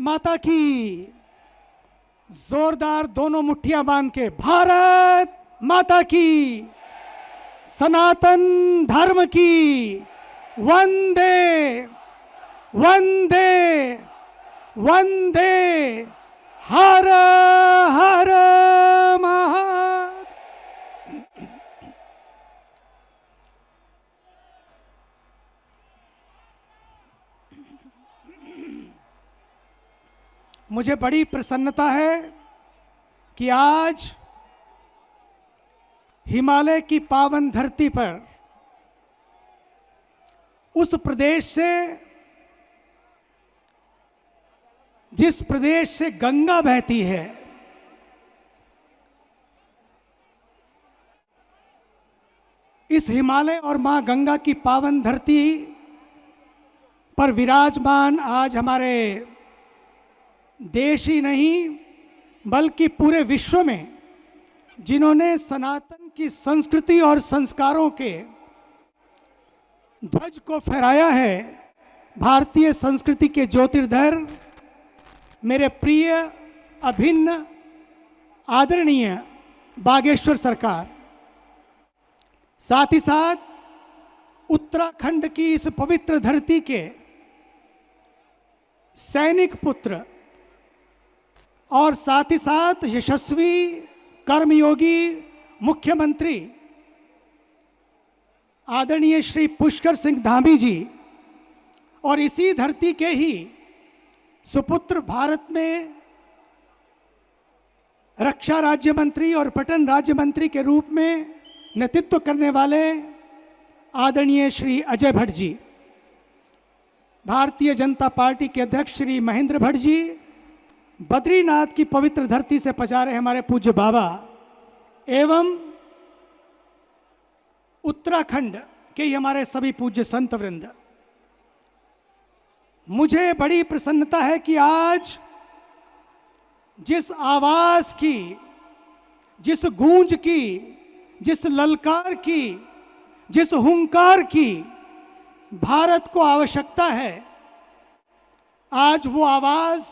माता की। जोरदार दोनों मुट्ठियां बांध के भारत माता की, सनातन धर्म की, वंदे वंदे वंदे, हर हर महा। मुझे बड़ी प्रसन्नता है कि आज हिमालय की पावन धरती पर उस प्रदेश से, जिस प्रदेश से गंगा बहती है, इस हिमालय और मां गंगा की पावन धरती पर विराजमान आज हमारे देश ही नहीं बल्कि पूरे विश्व में जिन्होंने सनातन की संस्कृति और संस्कारों के ध्वज को फहराया है, भारतीय संस्कृति के ज्योतिर्धर मेरे प्रिय अभिन्न आदरणीय बागेश्वर सरकार, साथ ही साथ उत्तराखंड की इस पवित्र धरती के सैनिक पुत्र और साथ ही साथ यशस्वी कर्मयोगी मुख्यमंत्री आदरणीय श्री पुष्कर सिंह धामी जी, और इसी धरती के ही सुपुत्र भारत में रक्षा राज्य मंत्री और पर्यटन राज्य मंत्री के रूप में नेतृत्व करने वाले आदरणीय श्री अजय भट्ट जी, भारतीय जनता पार्टी के अध्यक्ष श्री महेंद्र भट्ट जी, बद्रीनाथ की पवित्र धरती से पधारे हमारे पूज्य बाबा, एवं उत्तराखंड के ही हमारे सभी पूज्य संत वृंद। मुझे बड़ी प्रसन्नता है कि आज जिस आवाज की, जिस गूंज की, जिस ललकार की, जिस हुंकार की भारत को आवश्यकता है, आज वो आवाज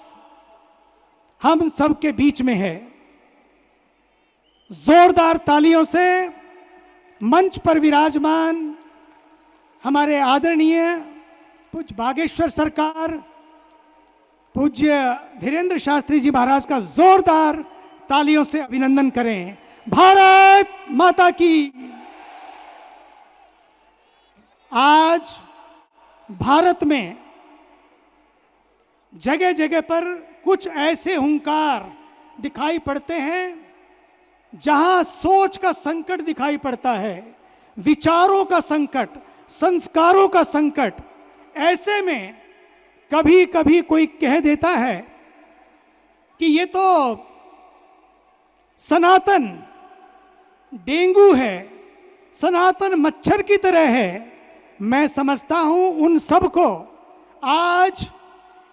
हम सबके बीच में है। जोरदार तालियों से मंच पर विराजमान हमारे आदरणीय पूज्य बागेश्वर सरकार, पूज्य धीरेन्द्र शास्त्री जी महाराज का जोरदार तालियों से अभिनंदन करें। भारत माता की। आज भारत में जगह जगह पर कुछ ऐसे हुंकार दिखाई पड़ते हैं जहां सोच का संकट दिखाई पड़ता है, विचारों का संकट, संस्कारों का संकट। ऐसे में कभी कभी कोई कह देता है कि ये तो सनातन डेंगू है, सनातन मच्छर की तरह है। मैं समझता हूं उन सबको आज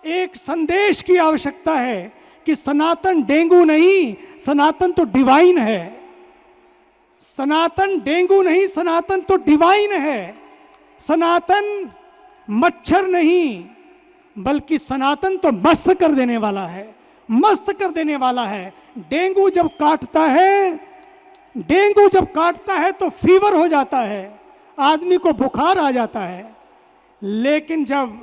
एक संदेश की आवश्यकता है कि सनातन डेंगू नहीं, सनातन तो डिवाइन है। सनातन डेंगू नहीं, सनातन तो डिवाइन है। सनातन मच्छर नहीं बल्कि सनातन तो मस्त कर देने वाला है, मस्त कर देने वाला है। डेंगू जब काटता है, डेंगू जब काटता है तो फीवर हो जाता है, आदमी को बुखार आ जाता है। लेकिन जब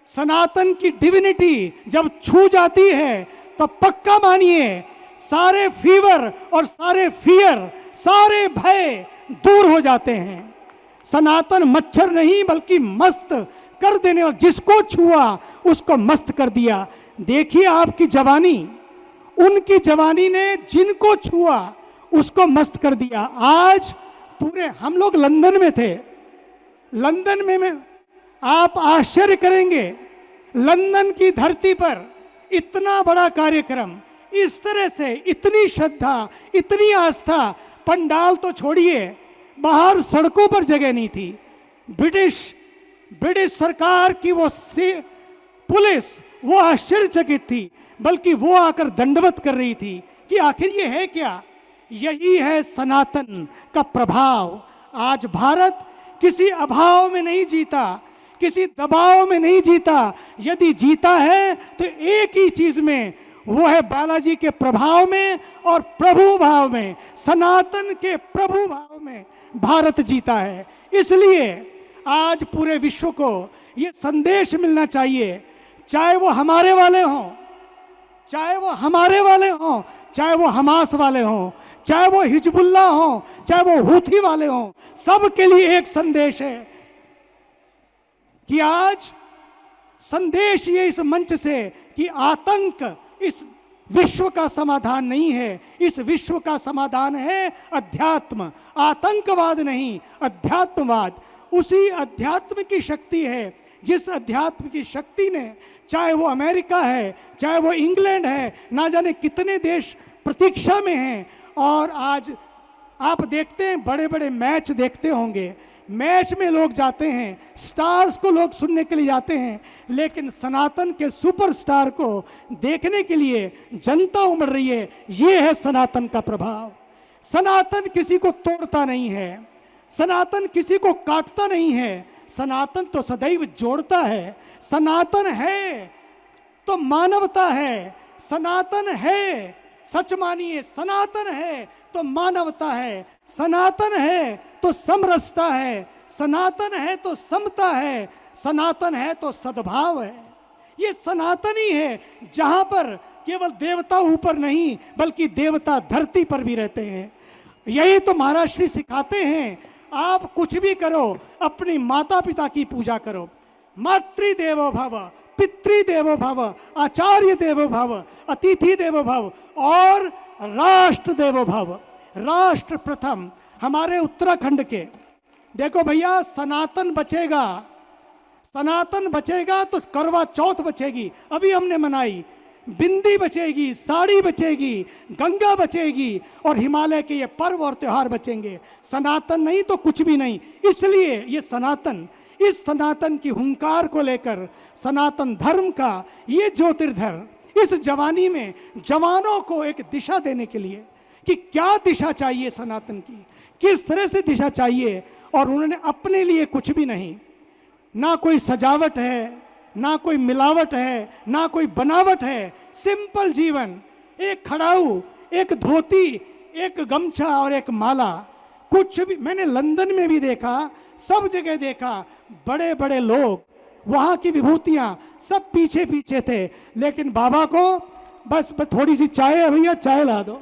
सनातन की डिविनिटी जब छू जाती है तो पक्का मानिए सारे फीवर और सारे फियर, सारे भय दूर हो जाते हैं। सनातन मच्छर नहीं बल्कि मस्त कर देने वाला, जिसको छुआ उसको मस्त कर दिया। देखिए आपकी जवानी, उनकी जवानी ने जिनको छुआ उसको मस्त कर दिया। आज पूरे हम लोग लंदन में थे, लंदन में आप आश्चर्य करेंगे, लंदन की धरती पर इतना बड़ा कार्यक्रम, इस तरह से इतनी श्रद्धा, इतनी आस्था, पंडाल तो छोड़िए, बाहर सड़कों पर जगह नहीं थी। ब्रिटिश सरकार की वो पुलिस वो आश्चर्यचकित थी, बल्कि वो आकर दंडवत कर रही थी कि आखिर ये है क्या। यही है सनातन का प्रभाव। आज भारत किसी अभाव में नहीं जीता, किसी दबाव में नहीं जीता। यदि जीता है तो एक ही चीज में, वो है बालाजी के प्रभाव में और प्रभु भाव में, सनातन के प्रभु भाव में भारत जीता है। इसलिए आज पूरे विश्व को ये संदेश मिलना चाहिए, चाहे वो हमारे वाले हों, चाहे वो हमारे वाले हों, चाहे वो हमास वाले हों, चाहे वो हिजबुल्लाह हों, चाहे वो हूथी वाले हों, सबके लिए एक संदेश है कि आज संदेश ये इस मंच से कि आतंक इस विश्व का समाधान नहीं है। इस विश्व का समाधान है अध्यात्म, आतंकवाद नहीं, अध्यात्मवाद। उसी अध्यात्म की शक्ति है, जिस अध्यात्म की शक्ति ने, चाहे वो अमेरिका है, चाहे वो इंग्लैंड है, ना जाने कितने देश प्रतीक्षा में हैं। और आज आप देखते हैं, बड़े बड़े मैच देखते होंगे, मैच में लोग जाते हैं, स्टार्स को लोग सुनने के लिए जाते हैं, लेकिन सनातन के सुपरस्टार को देखने के लिए जनता उमड़ रही है। ये है सनातन का प्रभाव। सनातन किसी को तोड़ता नहीं है, सनातन किसी को काटता नहीं है, सनातन तो सदैव जोड़ता है। सनातन है तो मानवता है, सनातन है, सच मानिए, सनातन है तो मानवता है, सनातन है तो समरसता है, सनातन है तो समता है, सनातन है तो सद्भाव है। ये सनातन ही है जहां पर केवल देवता ऊपर नहीं बल्कि देवता धरती पर भी रहते हैं। यही तो महाराज श्री सिखाते हैं, आप कुछ भी करो, अपनी माता पिता की पूजा करो। मातृदेवो भव, पितृदेवो भव, आचार्य देवो भव, अतिथि देवो भव और राष्ट्र देवो भव। राष्ट्र प्रथम हमारे उत्तराखंड के, देखो भैया, सनातन बचेगा, सनातन बचेगा तो करवा चौथ बचेगी, अभी हमने मनाई, बिंदी बचेगी, साड़ी बचेगी, गंगा बचेगी और हिमालय के ये पर्व और त्योहार बचेंगे। सनातन नहीं तो कुछ भी नहीं। इसलिए ये सनातन, इस सनातन की हुंकार को लेकर, सनातन धर्म का ये ज्योतिर्धर इस जवानी में जवानों को एक दिशा देने के लिए कि क्या दिशा चाहिए सनातन की, किस तरह से दिशा चाहिए। और उन्होंने अपने लिए कुछ भी नहीं, ना कोई सजावट है, ना कोई मिलावट है, ना कोई बनावट है, सिंपल जीवन, एक खड़ाऊ, एक धोती, एक गमछा और एक माला। कुछ भी, मैंने लंदन में भी देखा, सब जगह देखा, बड़े बड़े लोग, वहाँ की विभूतियाँ सब पीछे पीछे थे, लेकिन बाबा को बस थोड़ी सी चाय है भैया, चाय ला दो,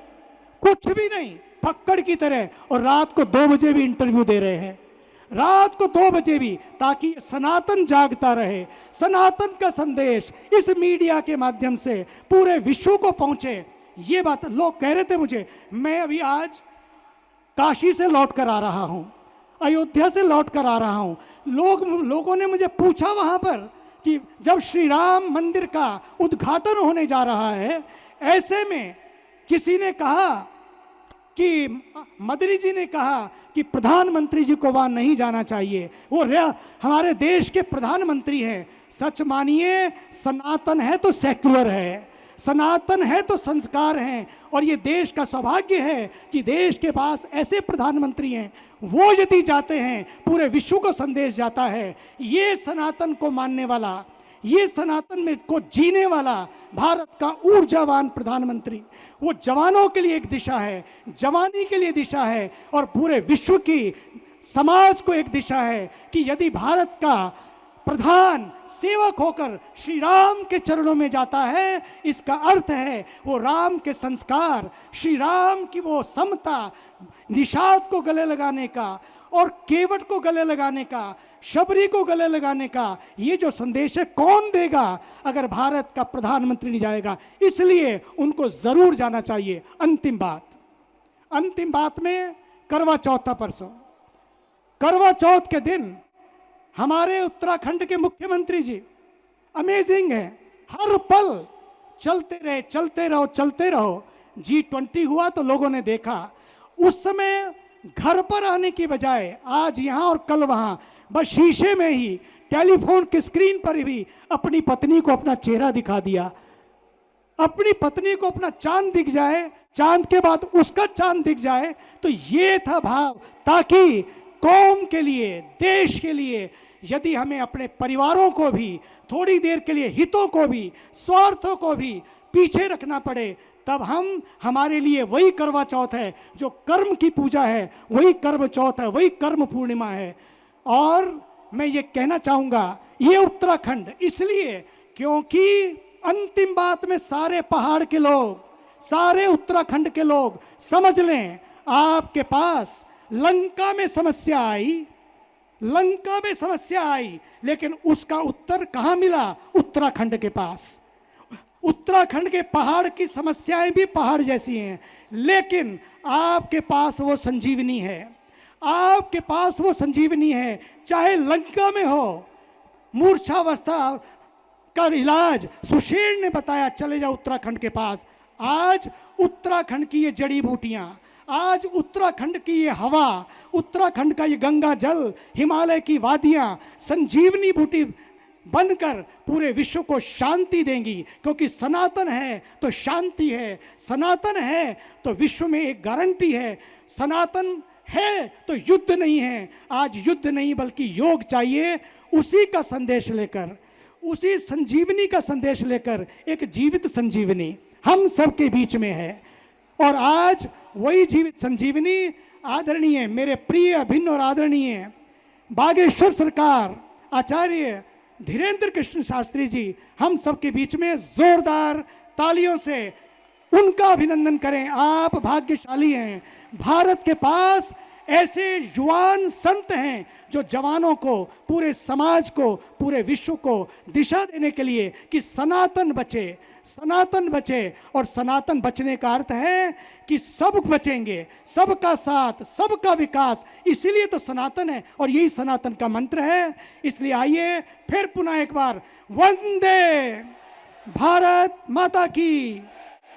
कुछ भी नहीं, फक्कड़ की तरह। और रात को 2 बजे भी इंटरव्यू दे रहे हैं, रात को 2 बजे भी, ताकि सनातन जागता रहे, सनातन का संदेश इस मीडिया के माध्यम से पूरे विश्व को पहुंचे। ये बात लोग कह रहे थे मुझे, मैं अभी आज काशी से लौट कर आ रहा हूं, अयोध्या से लौट कर आ रहा हूं, लोगों ने मुझे पूछा वहां पर कि जब श्री राम मंदिर का उद्घाटन होने जा रहा है, ऐसे में किसी ने कहा कि मदरी जी ने कहा कि प्रधानमंत्री जी को वहाँ नहीं जाना चाहिए, वो हमारे देश के प्रधानमंत्री हैं। सच मानिए, सनातन है तो सेक्युलर है, सनातन है तो संस्कार हैं, और ये देश का सौभाग्य है कि देश के पास ऐसे प्रधानमंत्री हैं। वो यदि जाते हैं, पूरे विश्व को संदेश जाता है। ये सनातन को मानने वाला, ये सनातन में को जीने वाला भारत का ऊर्जावान प्रधानमंत्री, वो जवानों के लिए एक दिशा है, जवानी के लिए दिशा है, और पूरे विश्व की समाज को एक दिशा है कि यदि भारत का प्रधान सेवक होकर श्री राम के चरणों में जाता है, इसका अर्थ है वो राम के संस्कार, श्री राम की वो समता, निषाद को गले लगाने का और केवट को गले लगाने का, शबरी को गले लगाने का, ये जो संदेश है कौन देगा अगर भारत का प्रधानमंत्री नहीं जाएगा। इसलिए उनको जरूर जाना चाहिए। अंतिम बात में करवा चौथ था परसों। करवा चौथ के दिन हमारे उत्तराखंड के मुख्यमंत्री जी अमेजिंग है, हर पल चलते रहो। G20 हुआ तो लोगों ने देखा, उस समय घर पर आने की बजाय आज यहाँ और कल वहाँ, बस शीशे में ही, टेलीफोन की स्क्रीन पर भी अपनी पत्नी को अपना चेहरा दिखा दिया। अपनी पत्नी को अपना चांद दिख जाए, चांद के बाद उसका चांद दिख जाए, तो ये था भाव, ताकि कौम के लिए, देश के लिए यदि हमें अपने परिवारों को भी थोड़ी देर के लिए, हितों को भी, स्वार्थों को भी पीछे रखना पड़े, तब हमारे लिए वही करवा चौथ है जो कर्म की पूजा है, वही कर्म चौथ है, वही कर्म पूर्णिमा है। और मैं ये कहना चाहूँगा, ये उत्तराखंड इसलिए क्योंकि अंतिम बात में सारे पहाड़ के लोग, सारे उत्तराखंड के लोग समझ लें, आपके पास लंका में समस्या आई, लंका में समस्या आई, लेकिन उसका उत्तर कहाँ मिला? उत्तराखंड के पास। उत्तराखंड के पहाड़ की समस्याएं भी पहाड़ जैसी हैं, लेकिन आपके पास वो संजीवनी है, आपके पास वो संजीवनी है। चाहे लंका में हो, मूर्छावस्था का इलाज सुशील ने बताया, चले जाओ उत्तराखंड के पास। आज उत्तराखंड की ये जड़ी बूटियां, आज उत्तराखंड की ये हवा, उत्तराखंड का ये गंगा जल, हिमालय की वादियां संजीवनी बूटी बनकर पूरे विश्व को शांति देंगी, क्योंकि सनातन है तो शांति है, सनातन है तो विश्व में एक गारंटी है, सनातन है तो युद्ध नहीं है। आज युद्ध नहीं बल्कि योग चाहिए। उसी का संदेश लेकर, उसी संजीवनी का संदेश लेकर एक जीवित संजीवनी हम सबके बीच में है। और आज वही जीवित संजीवनी आदरणीय, मेरे प्रिय, अभिन्न और आदरणीय बागेश्वर सरकार आचार्य धीरेन्द्र कृष्ण शास्त्री जी हम सबके बीच में जोरदार तालियों से उनका अभिनंदन करें। आप भाग्यशाली हैं, भारत के पास ऐसे युवान संत हैं जो जवानों को, पूरे समाज को, पूरे विश्व को दिशा देने के लिए कि सनातन बचे, सनातन बचे। और सनातन बचने का अर्थ है कि सब बचेंगे, सबका साथ, सबका विकास, इसीलिए तो सनातन है और यही सनातन का मंत्र है। इसलिए आइए फिर पुनः एक बार वंदे भारत माता की।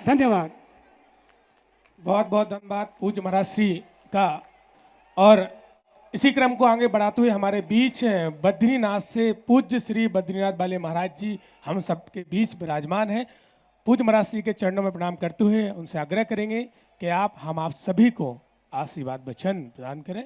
धन्यवाद। बहुत बहुत धन्यवाद पूज्य महाराज श्री का। और इसी क्रम को आगे बढ़ाते हुए हमारे बीच बद्रीनाथ से पूज्य श्री बद्रीनाथ बाले महाराज जी हम सबके बीच विराजमान हैं। पूज्य महाराज श्री के चरणों में प्रणाम करते हुए उनसे आग्रह करेंगे कि आप सभी को आशीर्वाद वचन प्रदान करें।